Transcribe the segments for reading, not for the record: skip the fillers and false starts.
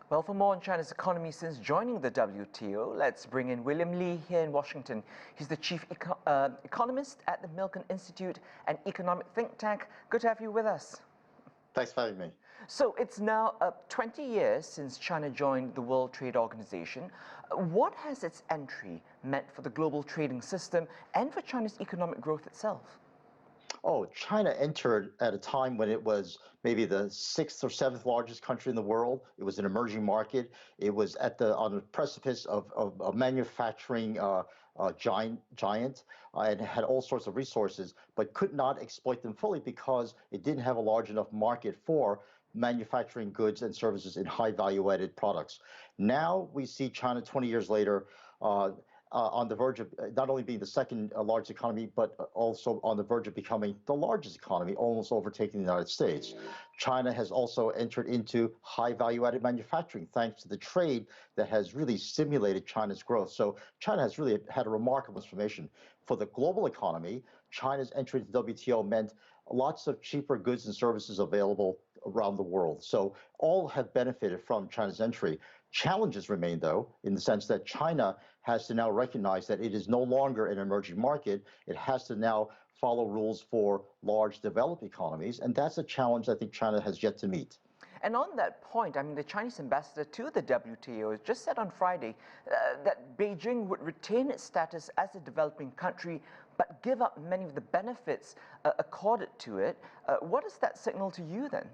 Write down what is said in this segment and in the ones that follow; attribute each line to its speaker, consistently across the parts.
Speaker 1: Well, for more on China's economy since joining the WTO, let's bring in William Lee here in Washington. He's the chief economist at the Milken Institute, an economic think tank. Good to have you with us.
Speaker 2: Thanks for having me.
Speaker 1: So it's now 20 years since China joined the World Trade Organization. What has its entry meant for the global trading system and for China's economic growth itself?
Speaker 2: Oh, China entered at a time when it was maybe the sixth or seventh largest country in the world. It was an emerging market. It was on the precipice of a manufacturing giant and had all sorts of resources, but could not exploit them fully because it didn't have a large enough market for manufacturing goods and services in high value-added products. Now we see China 20 years later on the verge of not only being the second largest economy, but also on the verge of becoming the largest economy, almost overtaking the United States. China has also entered into high value-added manufacturing thanks to the trade that has really stimulated China's growth. So China has really had a remarkable transformation. For the global economy, China's entry into WTO meant lots of cheaper goods and services available around the world. So all have benefited from China's entry. Challenges remain, though, in the sense that China has to now recognize that it is no longer an emerging market. It has to now follow rules for large developed economies, and that's a challenge I think China has yet to meet.
Speaker 1: And on that point, I mean, the Chinese ambassador to the WTO just said on Friday that Beijing would retain its status as a developing country, but give up many of the benefits accorded to it. What does that signal to you then?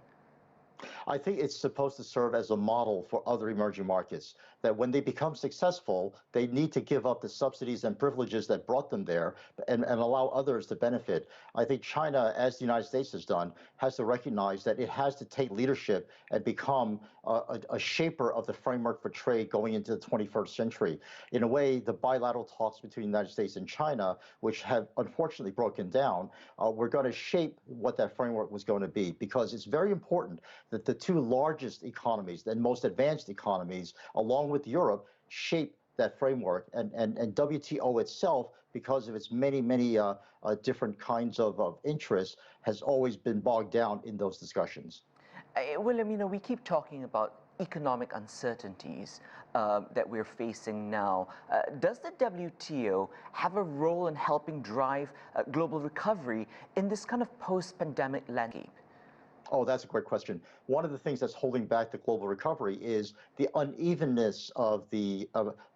Speaker 2: I think it's supposed to serve as a model for other emerging markets, that when they become successful, they need to give up the subsidies and privileges that brought them there and allow others to benefit. I think China, as the United States has done, has to recognize that it has to take leadership and become a shaper of the framework for trade going into the 21st century. In a way, the bilateral talks between the United States and China, which have unfortunately broken down, were going to shape what that framework was going to be, because it's very important that the two largest economies and most advanced economies, along with Europe, shape that framework. And WTO itself, because of its many different kinds of interests, has always been bogged down in those discussions.
Speaker 1: William, you know, we keep talking about economic uncertainties that we're facing now. Does the WTO have a role in helping drive global recovery in this kind of post-pandemic landscape?
Speaker 2: Oh, that's a great question. One of the things that's holding back the global recovery is the unevenness of the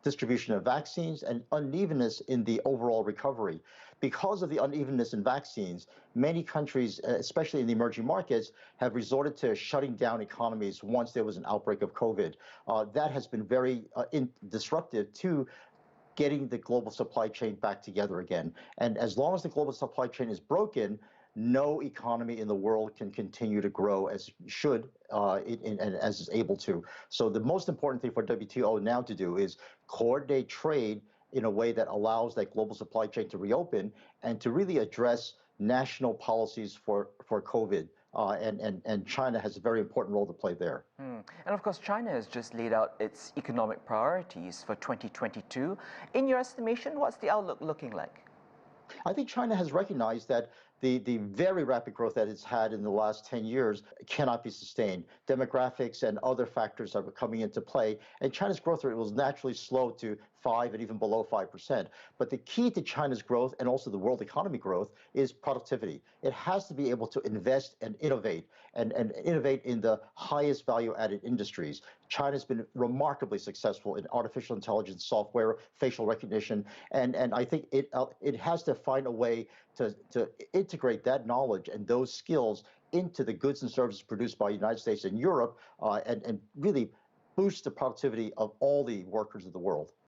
Speaker 2: distribution of vaccines and unevenness in the overall recovery. Because of the unevenness in vaccines, many countries, especially in the emerging markets, have resorted to shutting down economies once there was an outbreak of COVID. That has been very disruptive to getting the global supply chain back together again. And as long as the global supply chain is broken, no economy in the world can continue to grow as it should and as is able to. So the most important thing for WTO now to do is coordinate trade in a way that allows that global supply chain to reopen and to really address national policies for COVID. And China has a very important role to play there.
Speaker 1: And of course, China has just laid out its economic priorities for 2022. In your estimation, what's the outlook looking like?
Speaker 2: I think China has recognized that the very rapid growth that it's had in the last 10 years cannot be sustained. Demographics and other factors are coming into play, and China's growth rate will naturally slow to 5 and even below 5%. But the key to China's growth and also the world economy growth is productivity. It has to be able to invest and innovate and innovate in the highest value-added industries. China's been remarkably successful in artificial intelligence, software, facial recognition, and I think it has to find a way to integrate that knowledge and those skills into the goods and services produced by the United States and Europe and really boost the productivity of all the workers of the world.